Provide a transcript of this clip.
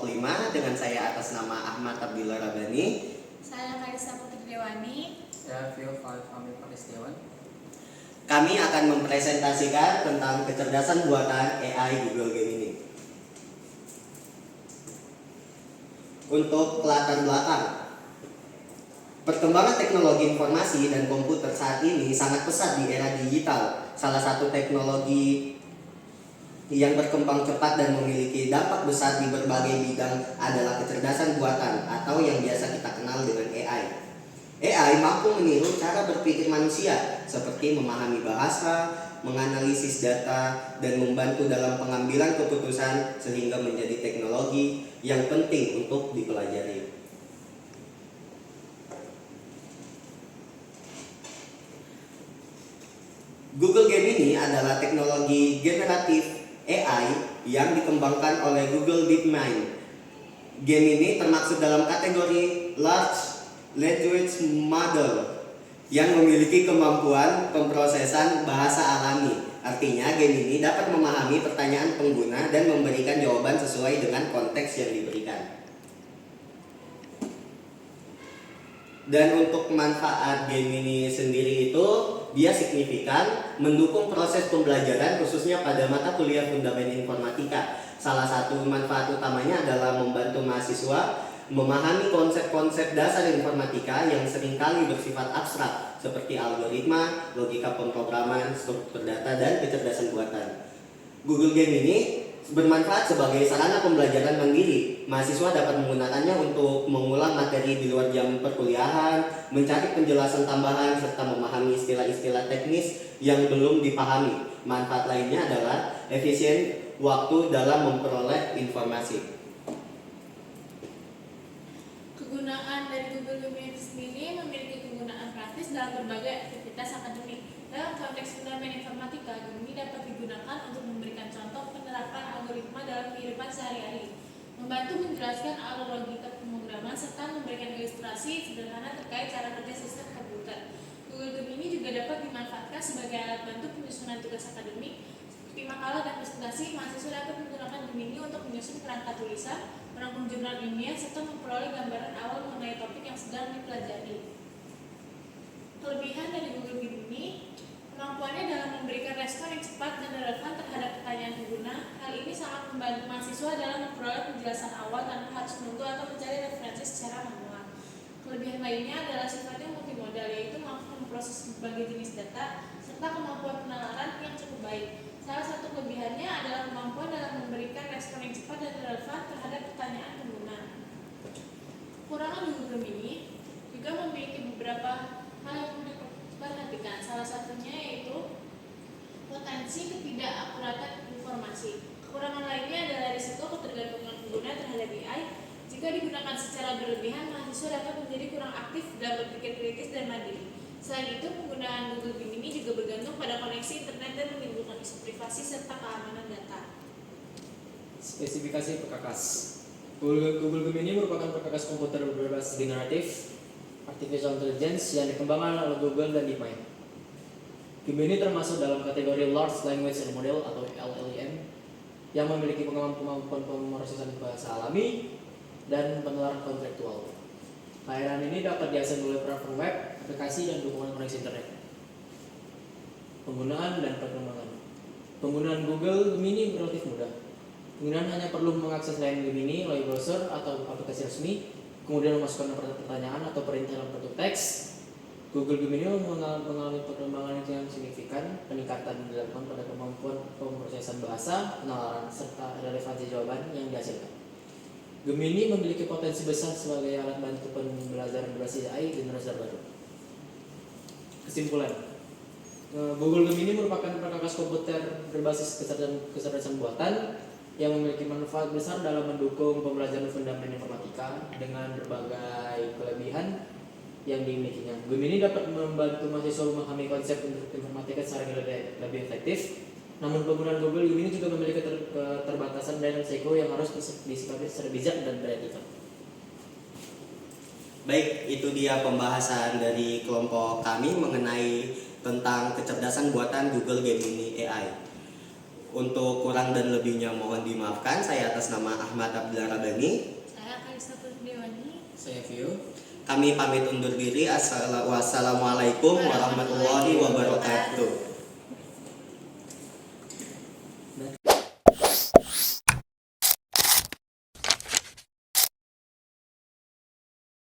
kelompok 5 dengan saya atas nama Ahmad Abdillah Rabani. Saya Kaisa Putri Dewani. Saya Phil Fahmi Setiawan. Kami akan mempresentasikan tentang kecerdasan buatan AI Google Gemini. Untuk latar belakang, perkembangan teknologi informasi dan komputer saat ini sangat pesat di era digital. Salah satu teknologi yang berkembang cepat dan memiliki dampak besar di berbagai bidang adalah kecerdasan buatan atau yang biasa kita kenal dengan AI. AI mampu meniru cara berpikir manusia seperti memahami bahasa, menganalisis data, dan membantu dalam pengambilan keputusan sehingga menjadi teknologi yang penting untuk dipelajari. Google Gemini adalah teknologi generatif AI yang dikembangkan oleh Google DeepMind. Gemini termasuk dalam kategori Large Language Model yang memiliki kemampuan pemrosesan bahasa alami. Artinya Gemini dapat memahami pertanyaan pengguna dan memberikan jawaban sesuai dengan konteks yang diberikan. Dan untuk manfaat Gemini sendiri itu, dia signifikan mendukung proses pembelajaran khususnya pada mata kuliah fundamental informatika. Salah satu manfaat utamanya adalah membantu mahasiswa memahami konsep-konsep dasar informatika yang seringkali bersifat abstrak seperti algoritma, logika pemrograman, struktur data, dan kecerdasan buatan. Google Gemini bermanfaat sebagai sarana pembelajaran mandiri. Mahasiswa dapat menggunakannya untuk mengulang materi di luar jam perkuliahan, mencari penjelasan tambahan, serta memahami istilah-istilah teknis yang belum dipahami. Manfaat lainnya adalah efisien waktu dalam memperoleh informasi. Kegunaan dari Google Gemini sendiri memiliki kegunaan praktis dalam berbagai aktivitas akademik. Dalam konteks fundamental informatika, Gemini dapat digunakan untuk memberikan contoh penerapan algoritma dalam kehidupan sehari-hari, membantu menjelaskan alur logika pemrograman, serta memberikan ilustrasi sederhana terkait cara kerja sistem komputer. Google Gemini juga dapat dimanfaatkan sebagai alat bantu penyusunan tugas akademik, seperti makalah dan presentasi. Mahasiswa dapat menggunakan Gemini untuk menyusun kerangka tulisan, merangkum jurnal ilmiah, serta memperoleh gambaran awal mengenai topik yang sedang dipelajari. Kelebihan dari Google Gemini, kemampuannya dalam memberikan respon yang cepat dan relevan terhadap pertanyaan pengguna. Hal ini sangat membantu mahasiswa dalam memperoleh penjelasan awal tanpa harus menunggu atau mencari referensi secara manual. Kelebihan lainnya adalah sifatnya multimodal, yaitu mampu memproses berbagai jenis data serta kemampuan penalaran yang cukup baik. Salah satu kelebihannya adalah kemampuan dalam memberikan respon yang cepat dan relevan terhadap pertanyaan pengguna. Kekurangan Google Gemini juga memiliki beberapa hal yang perlu diperhatikan. Salah satunya yaitu potensi ketidakakuratan informasi. Kekurangan lainnya adalah risiko ketergantungan pengguna terhadap AI. Jika digunakan secara berlebihan, mahasiswa dapat menjadi kurang aktif dalam berpikir kritis dan mandiri. Selain itu, penggunaan Google Gemini juga bergantung pada koneksi internet dan menimbulkan isu privasi serta keamanan data. Spesifikasi perkakas. Google Gemini merupakan perkakas komputer berbasis generatif artificial intelligence yang dikembangkan oleh Google dan DeepMind. Gemini termasuk dalam kategori Large Language Model atau LLM yang memiliki kemampuan pemrosesan bahasa alami dan penalaran kontekstual. Layanan ini dapat diakses melalui platform web, aplikasi, dan dukungan koneksi internet. Penggunaan dan perkembangan. Penggunaan Google Gemini relatif mudah. Penggunaan hanya perlu mengakses layanan Gemini melalui browser atau aplikasi resmi, kemudian memasukkan pertanyaan atau perintah dalam bentuk teks. Google Gemini mengalami perkembangan yang signifikan. Peningkatan dilakukan pada kemampuan pemrosesan bahasa, penalaran, serta relevansi jawaban yang dihasilkan. Gemini memiliki potensi besar sebagai alat bantu pembelajaran berbasis AI generasi terbaru. Kesimpulan, Google Gemini merupakan perkakas komputer berbasis kecerdasan buatan yang memiliki manfaat besar dalam mendukung pembelajaran fundamental informatika dengan berbagai kelebihan yang dimilikinya. Gemini dapat membantu mahasiswa memahami konsep informatika secara lebih efektif. Namun penggunaan Google Gemini juga memiliki keterbatasan dan risiko yang harus disikapi secara bijak dan beretika. Baik, itu dia pembahasan dari kelompok kami mengenai tentang kecerdasan buatan Google Gemini AI. Untuk kurang dan lebihnya mohon dimaafkan. Saya atas nama Ahmad Abdullah Rabani. Saya Kalista Putri-Dewani. Saya Vio. Kami pamit undur diri. Wassalamualaikum warahmatullahi wabarakatuh.